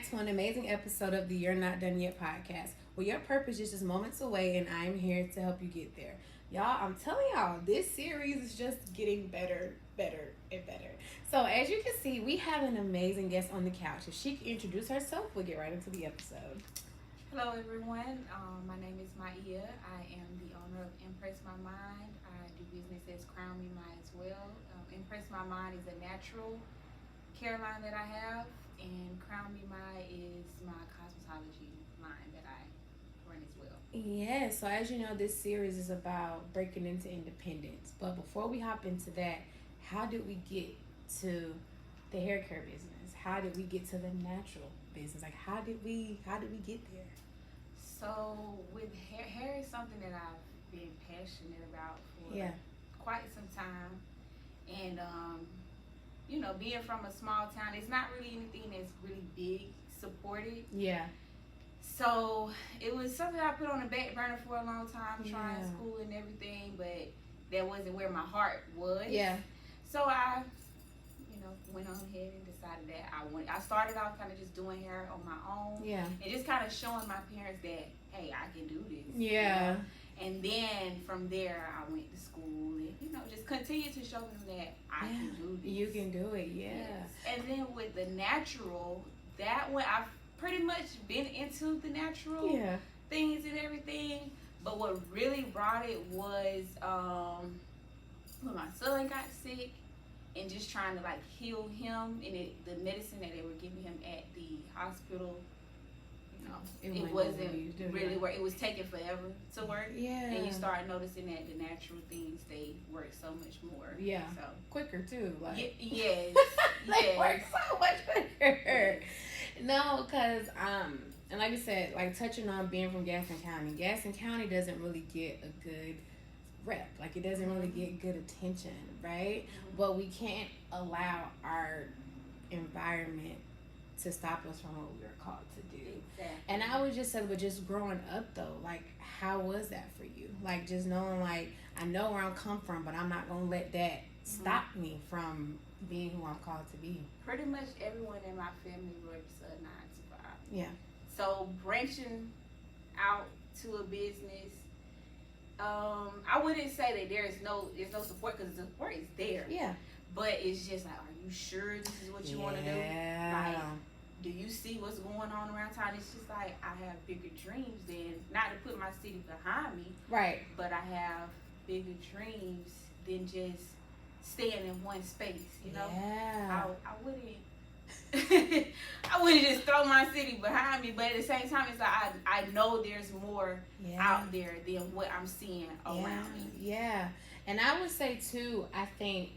to an amazing episode of the You're Not Done Yet podcast, where your purpose is just moments away and I'm here to help you get there. Y'all, I'm telling y'all, this series is just getting better, and better. So, as you can see, we have an amazing guest on the couch. If she can introduce herself, we'll get right into the episode. Hello, everyone. My name is Maiya. I am the owner of EmpressMaiMind. I do business as Crown Me Mind as well. EmpressMaiMind is a natural care line that I have, and Crown Me Mind is my cosmetology line that I run as well. Yeah, so as you know, this series is about breaking into independence. But before we hop into that, how did we get to the hair care business? How did we get to the natural business? Like, how did we get there? So with hair is something that I've been passionate about for quite some time, and being from a small town, it's not really anything that's really big supported. Yeah. So it was something I put on the back burner for a long time, trying school and everything, but that wasn't where my heart was. Yeah. So I, went on ahead and decided that I started off kind of just doing hair on my own. Yeah. And just kind of showing my parents that, hey, I can do this. Yeah. And then from there, I went to school and, just continued to show them that I can do this. You can do it, yeah. Yes. And then with the natural, that one, I've pretty much been into the natural things and everything. But what really brought it was when my son got sick and just trying to heal him, and the medicine that they were giving him at the hospital, it wasn't really work. It was taking forever to work. Yeah. And you start noticing that the natural things, they work so much more. Yeah. So quicker too. Yes. They work so much quicker. No, because and like I said, touching on being from Gaston County doesn't really get a good rep. It doesn't really get good attention, right? Mm-hmm. But we can't allow our environment to stop us from what we were called to do. Exactly. And I would just say, but just growing up though, how was that for you? Just knowing, I know where I'm come from, but I'm not gonna let that stop me from being who I'm called to be. Pretty much everyone in my family works a 9 to 5. Yeah. So branching out to a business, I wouldn't say that there's no support, because the support is there. Yeah. But it's just are you sure this is what you want to do? Do you see what's going on around town? It's just I have bigger dreams than, not to put my city behind me. Right. But I have bigger dreams than just staying in one space, Yeah. I wouldn't I wouldn't just throw my city behind me, but at the same time, it's I know there's more out there than what I'm seeing around me. Yeah. And I would say too, I think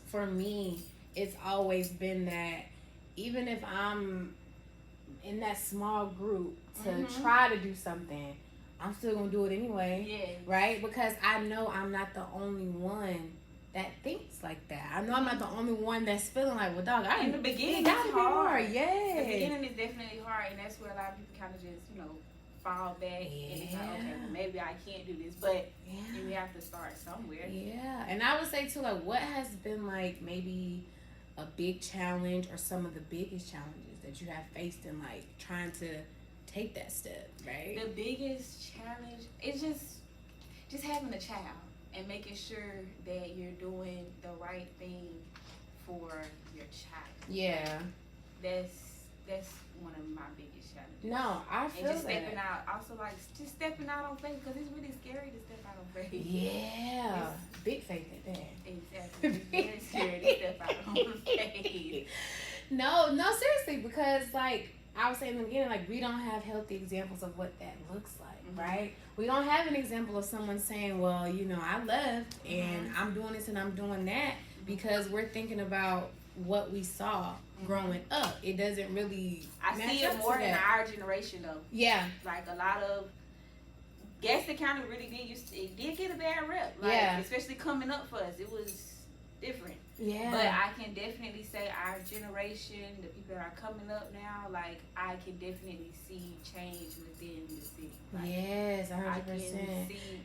for me, it's always been that even if I'm in that small group to try to do something, I'm still gonna do it anyway. Yes. Right? Because I know I'm not the only one that thinks like that. I know I'm not the only one that's feeling like, well, dog, in the beginning, it's hard. Yeah. The beginning is definitely hard, and that's where a lot of people kind of just, fall back. And it's like, okay, well, maybe I can't do this, but you have to start somewhere. Yeah. And I would say too, what has been maybe a big challenge or some of the biggest challenges that you have faced in trying to take that step, right? The biggest challenge is just having a child and making sure that you're doing the right thing for your child. Yeah. That's one of my biggest challenges. No, I feel and just stepping out, also just stepping out on faith, because it's really scary to step out on faith. Yeah, big faith at that. Exactly, it's very scary to step out on faith. No, seriously, because I was saying in the beginning, we don't have healthy examples of what that looks like, right? We don't have an example of someone saying, well, I left and I'm doing this and I'm doing that, because we're thinking about what we saw growing up. It doesn't really I see it more in our generation though. Yeah. A lot of Gaston County really did get a bad rep. Especially coming up for us. It was different. Yeah. But I can definitely say our generation, the people that are coming up now, I can definitely see change within the city. Yes, 100%. I can see.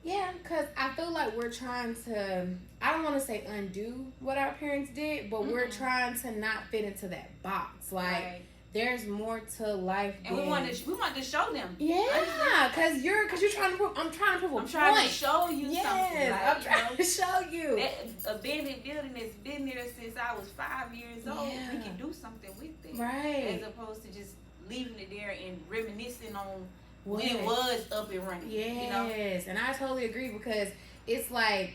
Yeah, because I feel like we're trying to, I don't want to say undo what our parents did, but we're trying to not fit into that box. there's more to life, and we want to show them. Yeah, because you're trying to prove. I'm trying to prove a point. I'm trying to show you something. Like, I'm trying to show you. That abandoned building that's been there since I was 5 years old. We can do something with it, right? As opposed to just leaving it there and reminiscing on when it was up and running. Yes, and I totally agree, because it's like,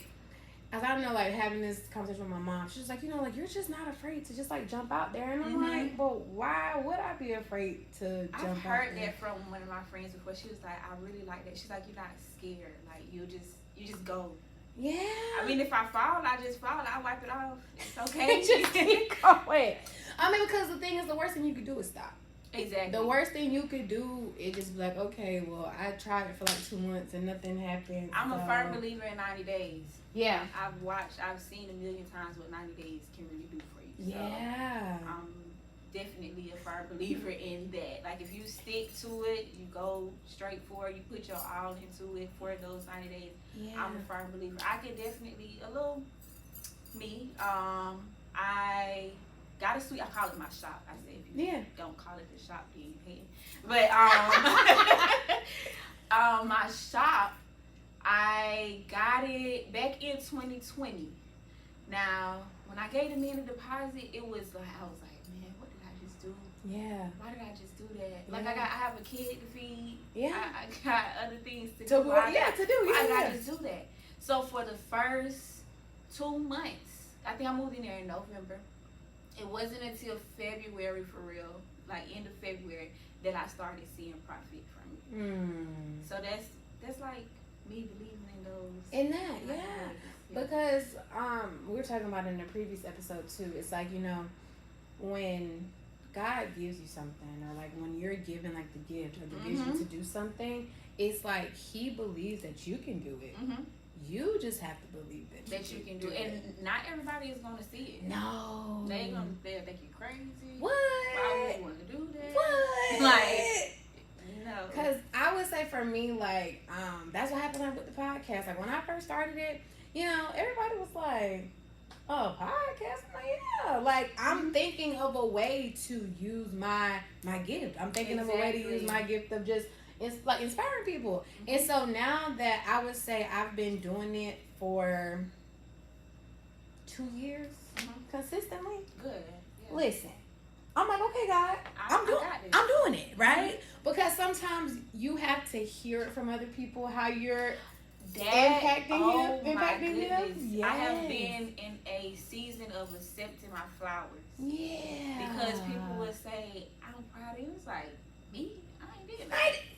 as I know, like, having this conversation with my mom, she's like, like, you're just not afraid to just, like, jump out there. And I'm like, but why would I be afraid to jump out there? I've heard that from one of my friends before. She was like, I really like that. She's like, you're not scared. Like, you just go. Yeah. I mean, if I fall, I just fall. I wipe it off. It's okay. Just keep going. I mean, because the thing is, the worst thing you could do is stop. Exactly. The worst thing you could do is just be like, okay, well, I tried it for like 2 months and nothing happened. I'm a firm believer in 90 days. Yeah. I've seen a million times what 90 days can really do for you. So yeah. I'm definitely a firm believer in that. Like, if you stick to it, you go straight for it, you put your all into it for those 90 days. Yeah. I'm a firm believer. I can definitely, a little me, I got a suite. I call it my shop. I said, if you don't call it the shop, then you hate it. But my shop, I got it back in 2020. Now, when I gave the man a deposit, it was like, I was like, man, what did I just do? Yeah. Why did I just do that? Like, I have a kid to feed. Yeah. I got other things to do. To do. Why did I just do that? So for the first 2 months, I think I moved in there in November. It wasn't until February, for real, like end of February, that I started seeing profit from it. So that's like me believing in those. In that, yeah. Because we were talking about it in the previous episode too. It's like, when God gives you something, or like when you're given like the gift or the vision to do something, it's like He believes that you can do it. You just have to believe that you can do it. And not everybody is going to see it. No. They'll think you're crazy. What? Why would you want to do that? What? Like, no. Because I would say for me, like, that's what happened with the podcast. Like, when I first started it, everybody was like, oh, podcast? I'm like, yeah. Like, I'm thinking of a way to use my gift. I'm thinking of a way to use my gift of just, it's like inspiring people. And so now that I would say I've been doing it for 2 years consistently. Good. Yeah. Listen, I'm like, okay, God, I'm doing it, right? Because sometimes you have to hear it from other people how you're impacting them. Yes. I have been in a season of accepting my flowers. Yeah. Because people will say, I'm proud of you. It's like, me? I ain't did nothing.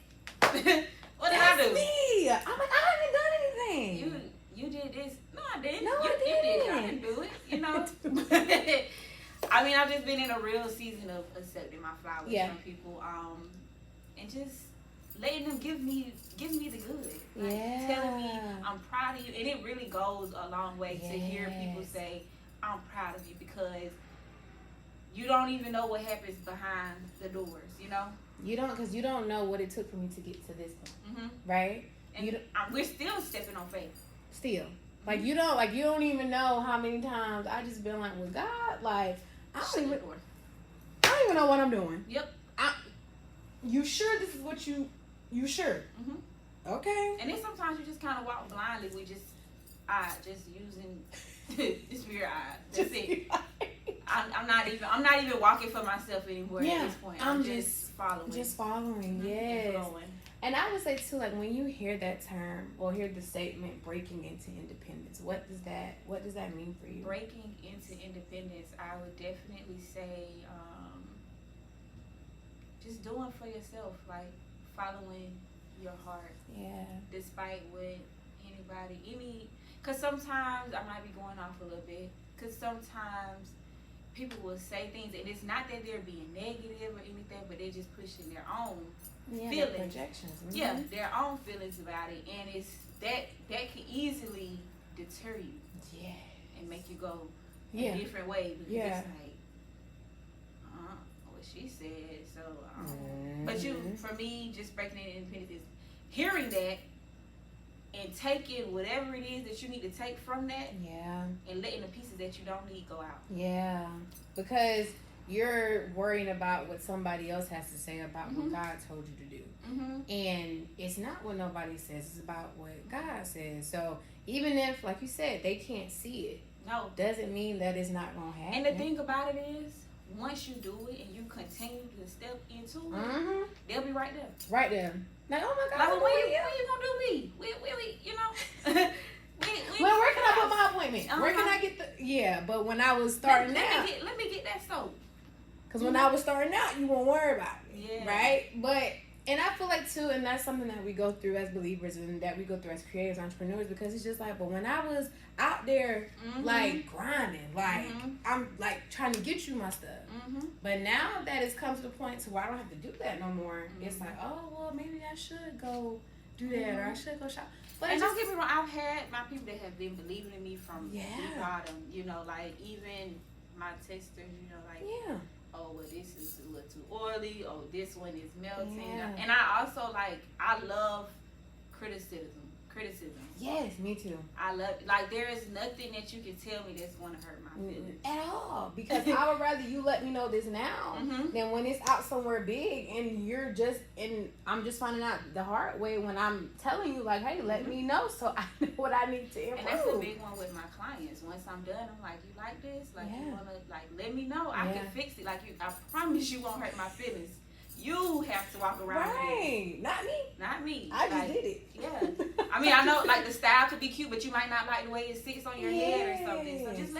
What did I do? Me. I'm like, I haven't done anything. You did this. No, I didn't. No, I didn't. I didn't do it. I mean, I've just been in a real season of accepting my flowers from people, and just letting them give me the good. Like, telling me I'm proud of you, and it really goes a long way to hear people say I'm proud of you, because you don't even know what happens behind the doors. You don't, because you don't know what it took for me to get to this point, right? And we're still stepping on faith. Still, like you don't even know how many times I just been like, with God, like I don't even know what I'm doing. Yep. You sure this is what you sure? Okay. And then sometimes you just kind of walk blindly with just using this weird eye. That's it. I'm not even walking for myself anymore at this point. I'm just following. Just following, yes. And I would say too, like when you hear that term or hear the statement breaking into independence, what does that mean for you? Breaking into independence, I would definitely say just doing for yourself, like following your heart. Yeah. Despite what because sometimes I might be going off a little bit, because sometimes people will say things, and it's not that they're being negative or anything, but they're just pushing their own feelings. Projections. Yeah, their own feelings about it, and it's that can easily deter you. Yeah. And make you go a different way, because it's like, what she said. So, but for me, just breaking into independence is hearing that and taking whatever it is that you need to take from that, and letting the pieces that you don't need go out. Yeah, because you're worrying about what somebody else has to say about what God told you to do. And it's not what nobody says, it's about what God says. So even if, like you said, they can't see it, no, doesn't mean that it's not gonna happen. And the thing about it is, once you do it and you continue to step into it, they'll be right there. Right there. Like, oh my God, like, when you gonna do me? We you know. Where can I put my appointment? Where can I get the but when I was starting out, let me get that soap. Because when I was starting out, you won't worry about it, right? But and I feel like too, and that's something that we go through as believers and that we go through as creators, entrepreneurs, because it's just like, but when I was out there like grinding, like I'm like trying to get you my stuff, but now that it's come to the point to where I don't have to do that no more, it's like, oh well, maybe I should go do that or I should go shop. But and don't get me wrong, I've had my people that have been believing in me from the bottom, you know, like even my testers, you know, like oh well, this is a little too oily. Oh, this one is melting. And I also I love criticism. Yes, me too. I love there is nothing that you can tell me that's going to hurt my feelings at all. Because I would rather you let me know this now than when it's out somewhere big and I'm just finding out the hard way when I'm telling you like, hey, let me know so I know what I need to improve. And that's a big one with my clients. Once I'm done, I'm like, you like this? Like you wanna let me know. I can fix it. Like I promise you won't hurt my feelings. You have to walk around with it. Not me. Not me. I just did it. Yeah. I mean, I know the style could be cute, but you might not like the way it sits on your head or something. So just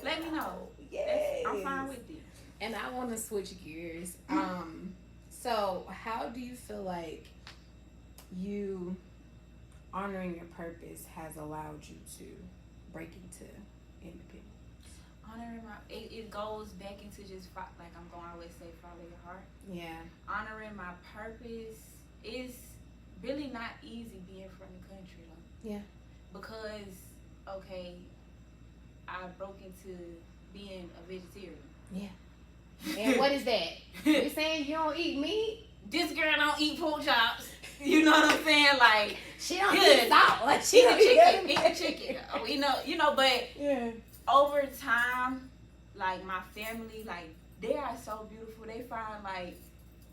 let me know. Yes. I'm fine with it. And I want to switch gears. So how do you feel like you honoring your purpose has allowed you to break into independence? Honoring it goes back into just like I'm going to always say, follow your heart. Yeah. Honoring my purpose is really not easy being from the country though. Yeah. Because I broke into being a vegetarian. Yeah. And what is that? You're saying you don't eat meat? This girl don't eat pork chops. You know what I'm saying? Like she don't eat salt. Like she eat the chicken. Oh, you know, but over time, like my family, like they are so beautiful. They find like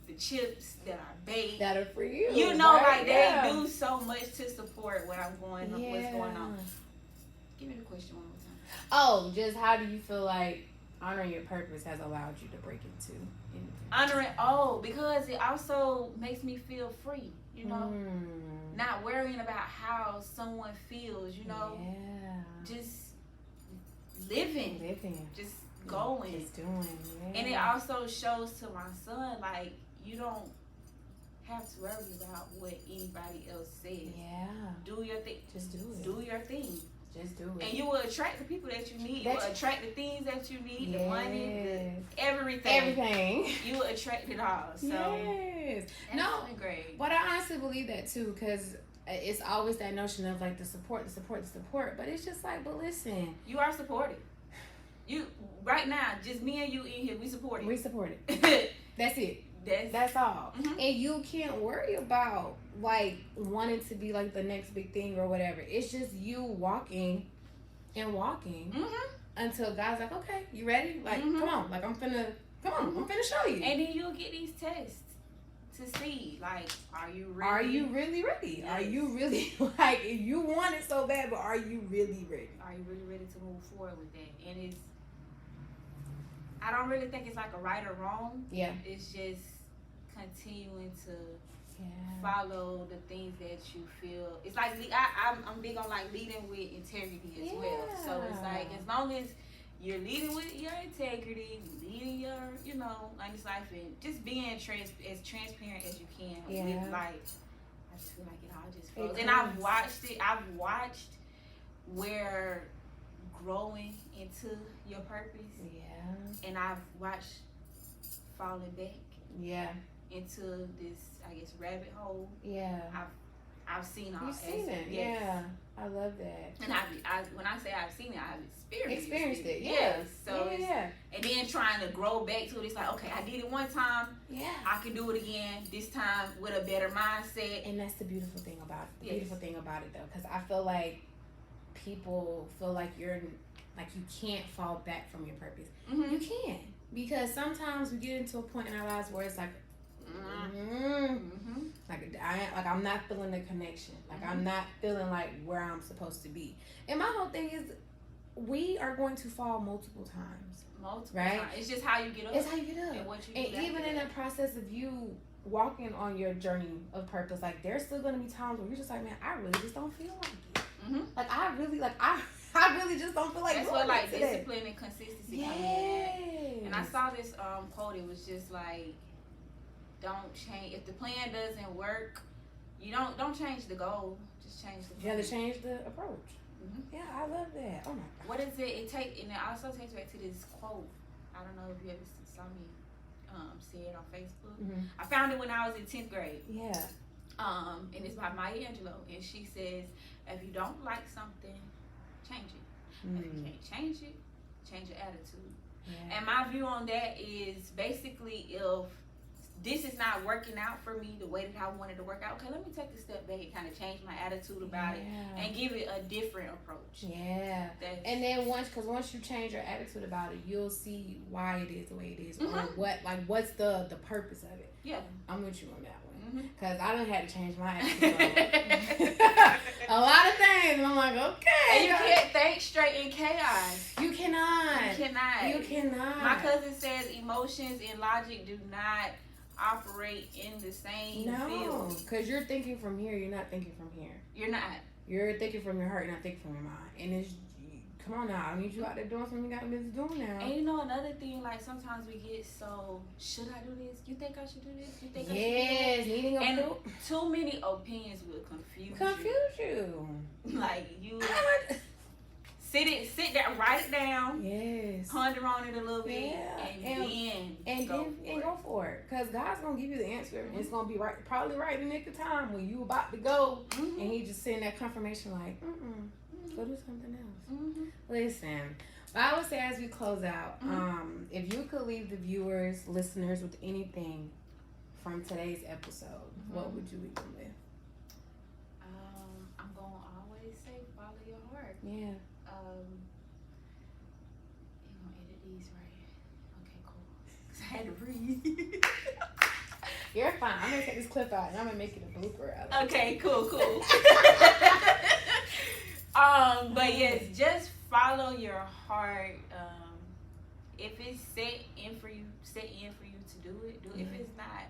the chips that are baked that are for you. You know, right? Like they do so much to support what I'm going on, what's going on. Give me the question one more time. Oh, just how do you feel like honoring your purpose has allowed you to break into independence? Because it also makes me feel free. You know, not worrying about how someone feels. You know, just living, just going, just doing. And it also shows to my son like you don't have to worry about what anybody else says. Do your thing. Just do it. Do your thing. Just do it. And you will attract the people that you need. You will attract the things that you need, the money, everything. You will attract it all. So no, great. But I honestly believe that too, because it's always that notion of like the support. But it's just like, but listen, you are supported. You right now, just me and you in here, we support it. We support it. That's it. That's all. And you can't worry about like wanting to be like the next big thing or whatever. It's just you walking until God's like, okay, you ready? Like, come on, like I'm finna show you. And then you'll get these tests to see, like, are you really ready? Yes. Are you really like, you want it so bad, but are you really ready? Are you really ready to move forward with that? And I don't really think it's like a right or wrong. Yeah. It's just continuing to follow the things that you feel. It's like I'm big on like leading with integrity as well. So it's like as long as you're leading with your integrity, leading your honest life, and just being as transparent as you can. With like, I just feel like it all just flows. And I've watched where growing into your purpose. And I've watched falling back. Into this, I guess, rabbit hole. I've seen all. You've seen it. Yes. Yeah, I love that. And when I say I've seen it, I've experienced it. Yes. So and then trying to grow back to it, it's like, okay, I did it one time. I can do it again. This time with a better mindset. And that's the beautiful thing about it. The beautiful thing about it, though, because I feel like people feel like you can't fall back from your purpose. You can. Because sometimes we get into a point in our lives where it's like, I'm not feeling the connection. Like I'm not feeling like where I'm supposed to be. And my whole thing is, we are going to fall multiple times. Right? It's just how you get up. It's how you get up. And what you do. And even in the process of you walking on your journey of purpose, like there's still gonna be times where you're just like, man, I really just don't feel like it. Like I really just don't feel like that's doing what like today. Discipline and consistency come in. And I saw this quote. It was just like, don't change if the plan doesn't work. You don't change the goal. Just change the plan. You have to change the approach. Yeah, I love that. Oh my God. What is it? And it also takes back to this quote. I don't know if you ever saw me see it on Facebook. I found it when I was in 10th grade. Yeah. And it's by Maiya Diam, and she says, if you don't like something, change it. If you can't change it, change your attitude. Yeah. And my view on that is basically, if this is not working out for me the way that I wanted to work out, okay, let me take a step back and kind of change my attitude about it and give it a different approach. Yeah. And then once you change your attitude about it, you'll see why it is the way it is, or what's the purpose of it. Yeah. I'm with you on that one. Because I done had to change my attitude a lot of things, and I'm like, okay. And you can't think straight in chaos. You cannot. You cannot. My cousin says emotions and logic do not operate in the same field. No, because you're thinking from here, you're not thinking from here. You're not. You're thinking from your heart, you're not thinking from your mind. And it's, come on now, I need you out there doing something you got to be doing now. And you know, another thing, like sometimes we get so, should I do this? You think I should do this? You think I should do this? Needing and too many opinions will confuse you. Like you sit down, write it down. Yes. Ponder on it a little bit, and go for it. Because God's gonna give you the answer. And it's gonna be probably right in the nick of time when you about to go, and He just send that confirmation like, go do something else. Listen, I would say as we close out, if you could leave the viewers, listeners with anything from today's episode, what would you leave them with? I'm gonna always say follow your heart. Yeah. You gonna edit these right? Okay, cool. 'Cause I had to read. You're fine. I'm gonna take this clip out and I'm gonna make it a blooper. Okay, cool. But yes, just follow your heart. If it's set in for you to do it. If it's not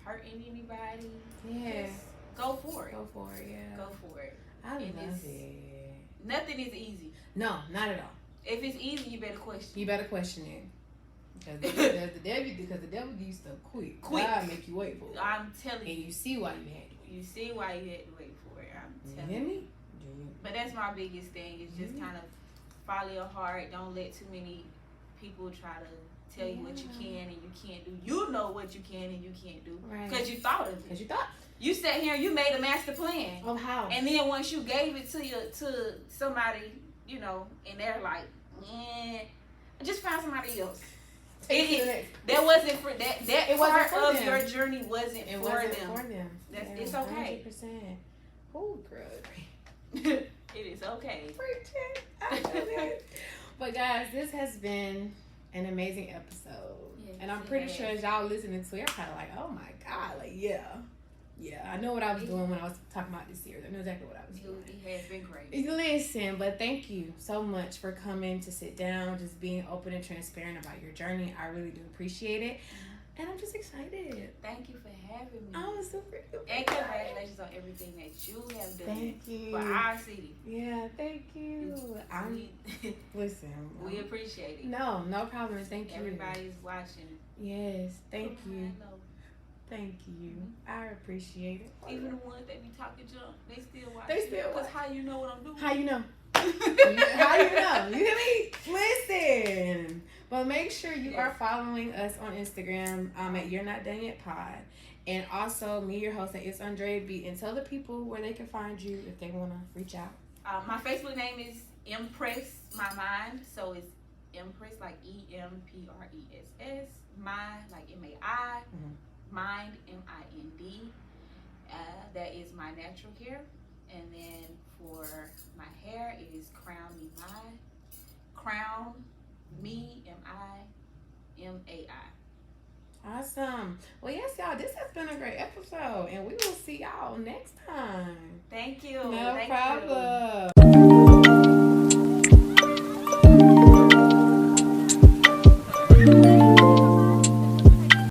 hurting anybody, just go for it. Go for it. Yeah. Go for it. I love it. Nothing is easy. No, not at all. If it's easy, you better question. You better question it. Because the devil gives you stuff quick. God make you wait for it. I'm telling you. And you see why you had to wait. You see why you had to wait for it. I'm telling you. Hear me? But that's my biggest thing, is just kind of follow your heart. Don't let too many people try to tell you what you can and you can't do. You know what you can and you can't do. Because you thought of it. You sat here and you made a master plan. Oh, how? And then once you gave it to somebody, you know, and they're like, just find somebody else. That wasn't for that. That part of them. Your journey wasn't for them. It's okay. 100%. Oh, girl. It is okay. But guys, this has been an amazing episode. Yes, and I'm pretty sure as y'all listening to it, you're kind of like, oh my God, like, yeah, I know what I was doing when I was talking about this series. I know exactly what I was doing. It has been great. Listen, but thank you so much for coming to sit down, just being open and transparent about your journey. I really do appreciate it. And I'm just excited. Thank you for having me. I'm super excited. And congratulations on everything that you have done. Thank you. For our city. Yeah, thank you. Listen. We appreciate it. No problem. Thank you. Everybody's watching. Yes, thank you. Thank you. I appreciate it. Even the ones that be talking junk, they still watch. Because how you know what I'm doing? How you know? How you know? You hear me? Listen. But make sure you are following us on Instagram at You're Not Done Yet Pod. And also me, your host, it's Andrea B. And tell the people where they can find you if they want to reach out. My Facebook name is EmpressMaiMind. So it's Empress, like EMPRESS. Mind, like MAI. Mind, MIND. That is my natural hair. And then for my hair, it is Crown Me Awesome. Well, yes, y'all, this has been a great episode, and we will see y'all next time. Thank you. No Thank problem. You.